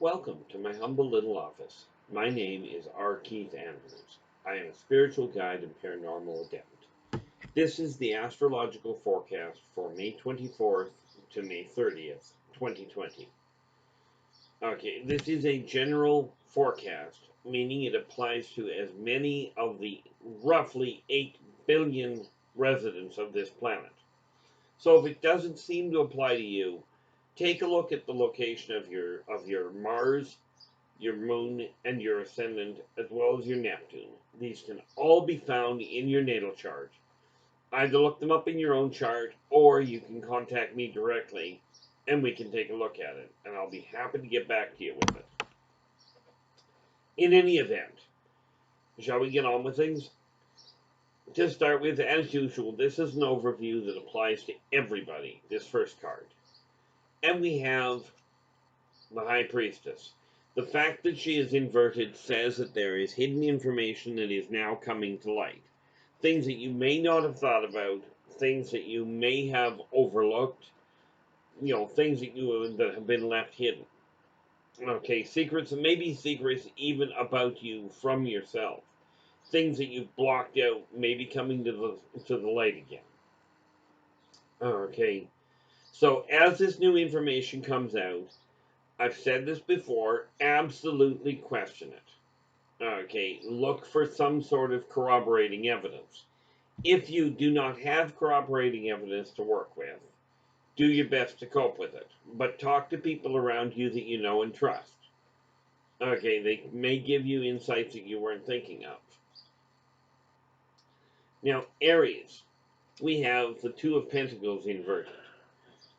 Welcome to my humble little office. My name is R. Keith Andrews. I am a spiritual guide and paranormal adept. This is the astrological forecast for May 24th to May 30th, 2020. Okay, this is a general forecast, meaning it applies to as many of the roughly 8 billion residents of this planet. So if it doesn't seem to apply to you, take a look at the location of your Mars, your moon, and your ascendant, as well as your Neptune. These can all be found in your natal chart. Either look them up in your own chart, or you can contact me directly, and we can take a look at it, and I'll be happy to get back to you with it. In any event, shall we get on with things? To start with, as usual, this is an overview that applies to everybody, this first card. And we have the High Priestess. The fact that she is inverted says that there is hidden information that is now coming to light. Things that you may not have thought about, things that you may have overlooked, things that have been left hidden. Okay, secrets, and maybe secrets even about you from yourself. Things that you've blocked out may be coming to the light again. Okay, so as this new information comes out, I've said this before, absolutely question it. Okay, look for some sort of corroborating evidence. If you do not have corroborating evidence to work with, do your best to cope with it. But talk to people around you that you know and trust. Okay, they may give you insights that you weren't thinking of. Now, Aries, we have the Two of Pentacles inverted.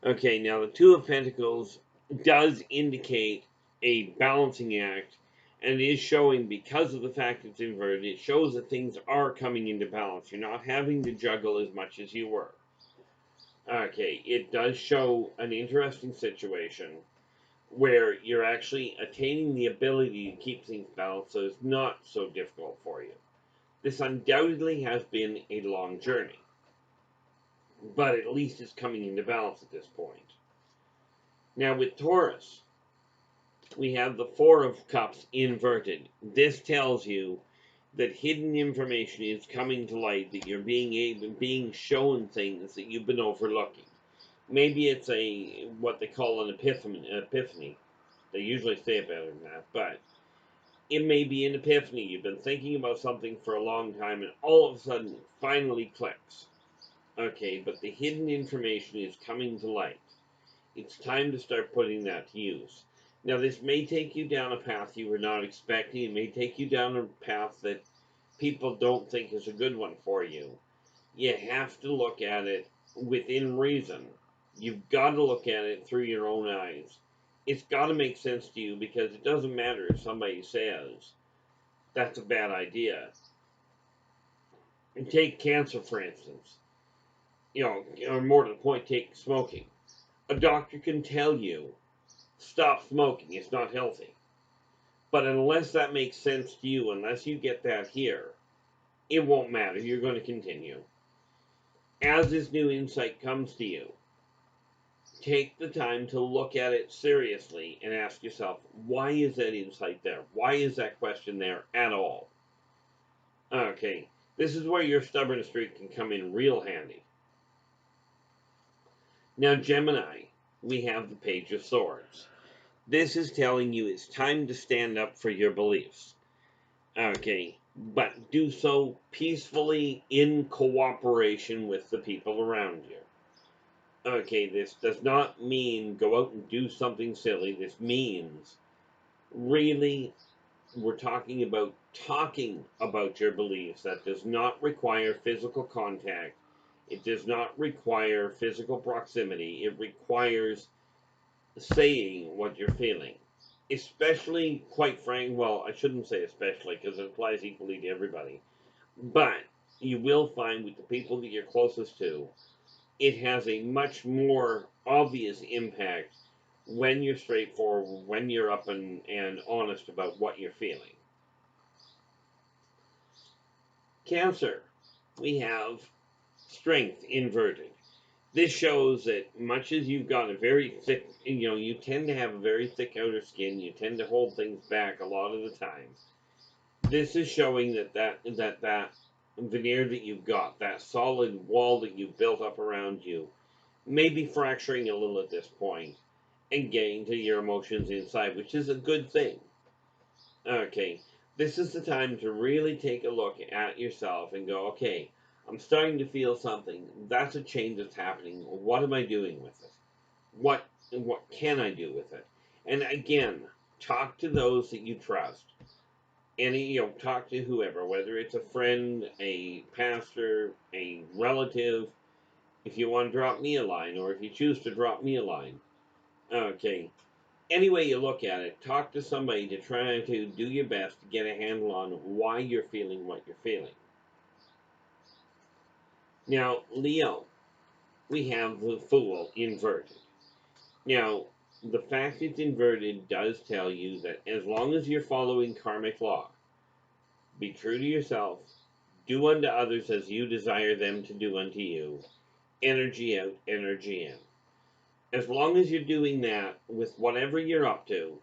Okay, now the Two of Pentacles does indicate a balancing act, and it is showing, because of the fact it's inverted, it shows that things are coming into balance. You're not having to juggle as much as you were. Okay, it does show an interesting situation where you're actually attaining the ability to keep things balanced, so it's not so difficult for you. This undoubtedly has been a long journey, but at least it's coming into balance at this point. Now with Taurus, we have the Four of Cups inverted. This tells you that hidden information is coming to light, that you're being shown things that you've been overlooking. Maybe it's what they call an epiphany. They usually say it better than that, but it may be an epiphany. You've been thinking about something for a long time, and all of a sudden it finally clicks. Okay, but the hidden information is coming to light. It's time to start putting that to use. Now, this may take you down a path you were not expecting. It may take you down a path that people don't think is a good one for you. You have to look at it within reason. You've got to look at it through your own eyes. It's got to make sense to you, because it doesn't matter if somebody says that's a bad idea. And take cancer, for instance. Or more to the point, take smoking. A doctor can tell you, stop smoking, it's not healthy. But unless that makes sense to you, unless you get that here, it won't matter. You're going to continue. As this new insight comes to you, take the time to look at it seriously and ask yourself, why is that insight there? Why is that question there at all? Okay, this is where your stubborn streak can come in real handy. Now, Gemini, we have the Page of Swords. This is telling you it's time to stand up for your beliefs. Okay, but do so peacefully, in cooperation with the people around you. Okay, this does not mean go out and do something silly. This means really, we're talking about your beliefs. That does not require physical contact. It does not require physical proximity. It requires saying what you're feeling. Especially, quite frank, well, I shouldn't say especially, because it applies equally to everybody. But you will find with the people that you're closest to, it has a much more obvious impact when you're straightforward, when you're up and honest about what you're feeling. Cancer, we have Strength inverted. This shows that much as you've got a very thick, you tend to have a very thick outer skin, you tend to hold things back a lot of the time. This is showing that veneer that you've got, that solid wall that you've built up around you, may be fracturing a little at this point and getting to your emotions inside, which is a good thing. Okay, this is the time to really take a look at yourself and go, okay, I'm starting to feel something. That's a change that's happening. What am I doing with it? What can I do with it? And again, talk to those that you trust. Talk to whoever, whether it's a friend, a pastor, a relative. If you want to drop me a line, or if you choose to drop me a line, okay. Any way you look at it, talk to somebody to try to do your best to get a handle on why you're feeling what you're feeling. Now, Leo, we have the Fool inverted. Now, the fact it's inverted does tell you that as long as you're following karmic law, be true to yourself, do unto others as you desire them to do unto you, energy out, energy in. As long as you're doing that with whatever you're up to,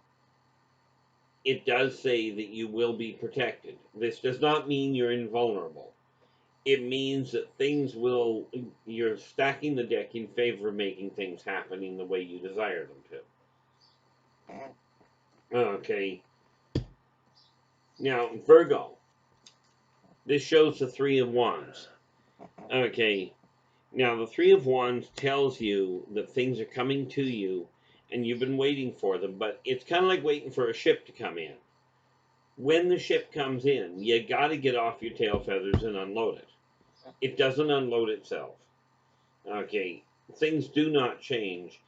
it does say that you will be protected. This does not mean you're invulnerable. It means that you're stacking the deck in favor of making things happen in the way you desire them to. Okay. Now, Virgo. This shows the Three of Wands. Okay. Now, the Three of Wands tells you that things are coming to you and you've been waiting for them, but it's kind of like waiting for a ship to come in. When the ship comes in, you got to get off your tail feathers and unload it. It doesn't unload itself. Okay, things do not change.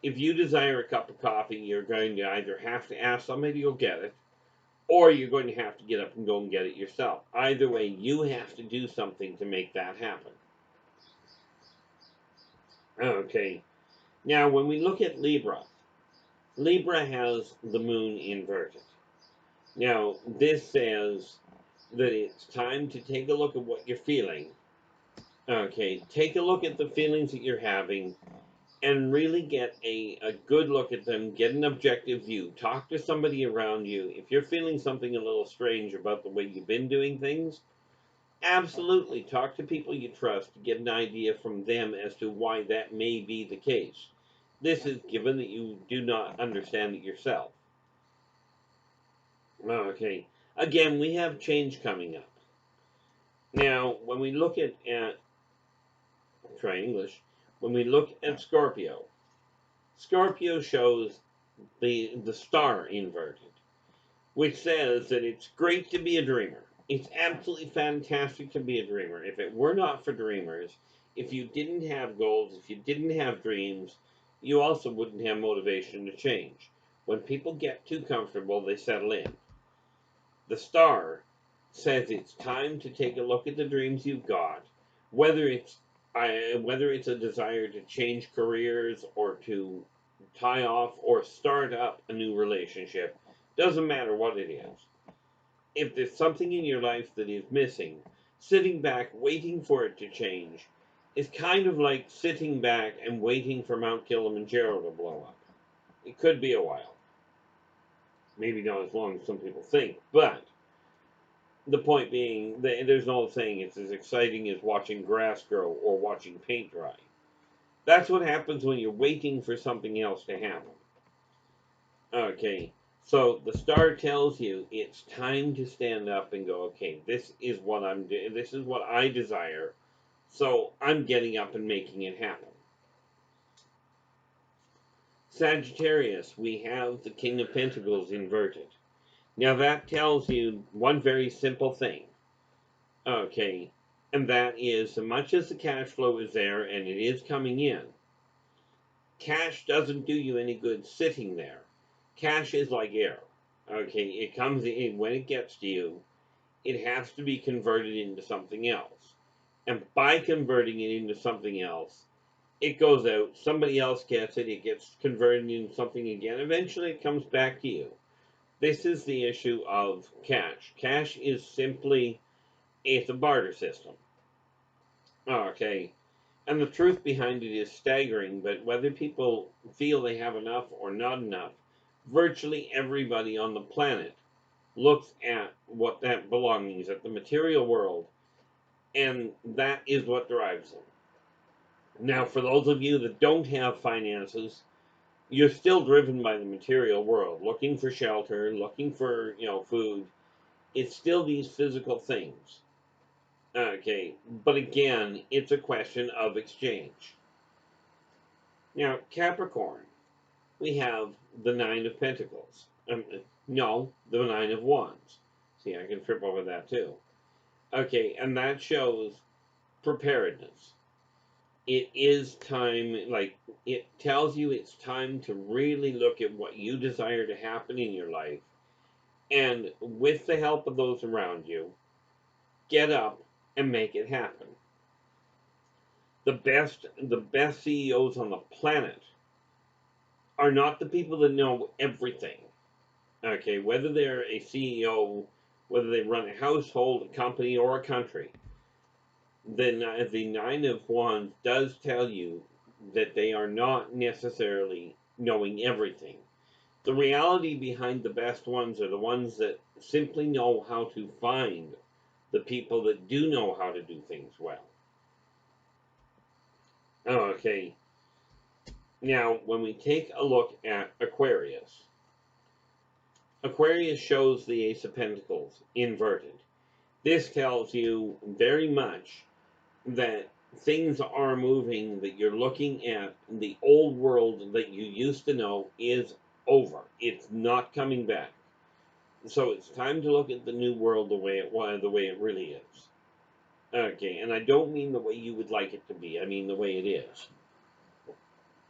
If you desire a cup of coffee, you're going to either have to ask somebody to go get it, or you're going to have to get up and go and get it yourself. Either way, you have to do something to make that happen. Okay, now when we look at Libra, Libra has the moon inverted. Now, this says that it's time to take a look at what you're feeling. Okay, take a look at the feelings that you're having and really get a good look at them, get an objective view. Talk to somebody around you. If you're feeling something a little strange about the way you've been doing things, absolutely talk to people you trust to get an idea from them as to why that may be the case. This is given that you do not understand it yourself. Okay, again, we have change coming up. Now, when we look at try English, when we look at Scorpio, Scorpio shows the star inverted, which says that it's great to be a dreamer. It's absolutely fantastic to be a dreamer. If it were not for dreamers, if you didn't have goals, if you didn't have dreams, you also wouldn't have motivation to change. When people get too comfortable, they settle in. The star says it's time to take a look at the dreams you've got, whether it's a desire to change careers or to tie off or start up a new relationship. Doesn't matter what it is. If there's something in your life that is missing, sitting back waiting for it to change is kind of like sitting back and waiting for Mount Kilimanjaro to blow up. It could be a while. Maybe not as long as some people think, but the point being, there's an old saying, it's as exciting as watching grass grow or watching paint dry. That's what happens when you're waiting for something else to happen. Okay, so the star tells you it's time to stand up and go, okay, this is what I'm doing, this is what I desire, so I'm getting up and making it happen. Sagittarius, we have the King of Pentacles inverted. Now that tells you one very simple thing. Okay, and that is, as much as the cash flow is there and it is coming in, cash doesn't do you any good sitting there. Cash is like air. Okay, it comes in, when it gets to you, it has to be converted into something else. And by converting it into something else, it goes out, somebody else gets it, it gets converted into something again. Eventually it comes back to you. This is the issue of cash. Cash is simply, it's a barter system. Okay, And the truth behind it is staggering, but whether people feel they have enough or not enough, virtually everybody on the planet looks at what that belongings, at the material world, and that is what drives them. Now, for those of you that don't have finances, you're still driven by the material world, looking for shelter, looking for, food. It's still these physical things. Okay, but again, it's a question of exchange. Now, Capricorn, we have the Nine of Pentacles. No, the Nine of Wands. See, I can trip over that too. Okay, and that shows preparedness. It is time, like, it tells you it's time to really look at what you desire to happen in your life, and with the help of those around you, get up and make it happen. The best CEOs on the planet are not the people that know everything. Okay, whether they're a CEO, whether they run a household, a company, or a country, the Nine of Wands does tell you that they are not necessarily knowing everything. The reality behind the best ones are the ones that simply know how to find the people that do know how to do things well. Okay, now when we take a look at Aquarius, Aquarius shows the Ace of Pentacles inverted. This tells you very much that things are moving, that you're looking at the old world that you used to know is over. It's not coming back. So it's time to look at the new world the way it was, the way it really is. Okay, and I don't mean the way you would like it to be. I mean the way it is.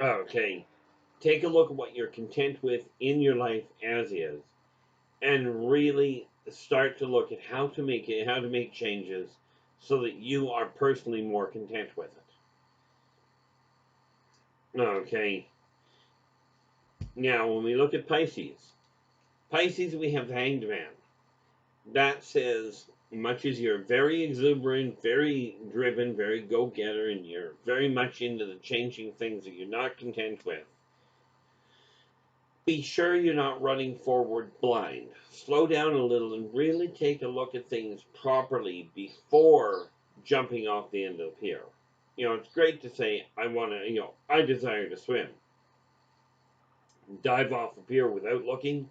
Okay, take a look at what you're content with in your life as is, and really start to look at how to make changes so that you are personally more content with it. Okay. Now, when we look at Pisces, we have the Hanged Man. That says, much as you're very exuberant, very driven, very go-getter, and you're very much into the changing things that you're not content with, be sure you're not running forward blind. Slow down a little and really take a look at things properly before jumping off the end of the pier. It's great to say, I desire to swim. Dive off the pier without looking,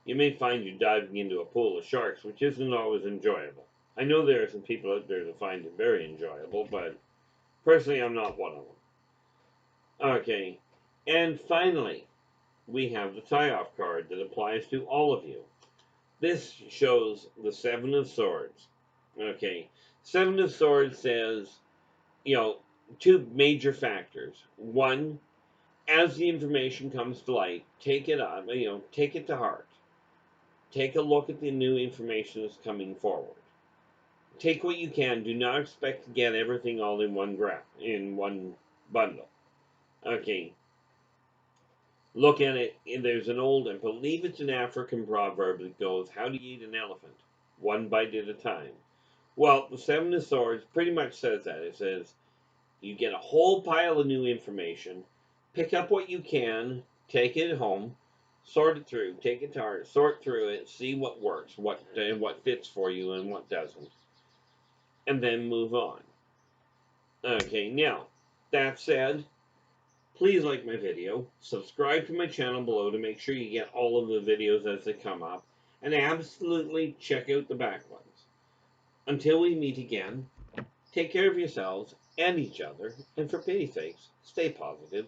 you may find you diving into a pool of sharks, which isn't always enjoyable. I know there are some people out there that find it very enjoyable, but personally, I'm not one of them. Okay, and finally, we have the tie-off card that applies to all of you. This shows the Seven of Swords. Okay, Seven of Swords says, two major factors. One, as the information comes to light, take it on, take it to heart. Take a look at the new information that's coming forward. Take what you can. Do not expect to get everything all in one bundle. Okay. Look at it. There's an old, I believe it's an African proverb that goes, how do you eat an elephant? One bite at a time. Well, the Seven of Swords pretty much says that. It says, you get a whole pile of new information, pick up what you can, take it home, sort it through, take it to heart, sort through it, see what works, what fits for you and what doesn't, and then move on. Okay, now, that said, please like my video, subscribe to my channel below to make sure you get all of the videos as they come up, and absolutely check out the back ones. Until we meet again, take care of yourselves and each other, and for pity's sakes, stay positive.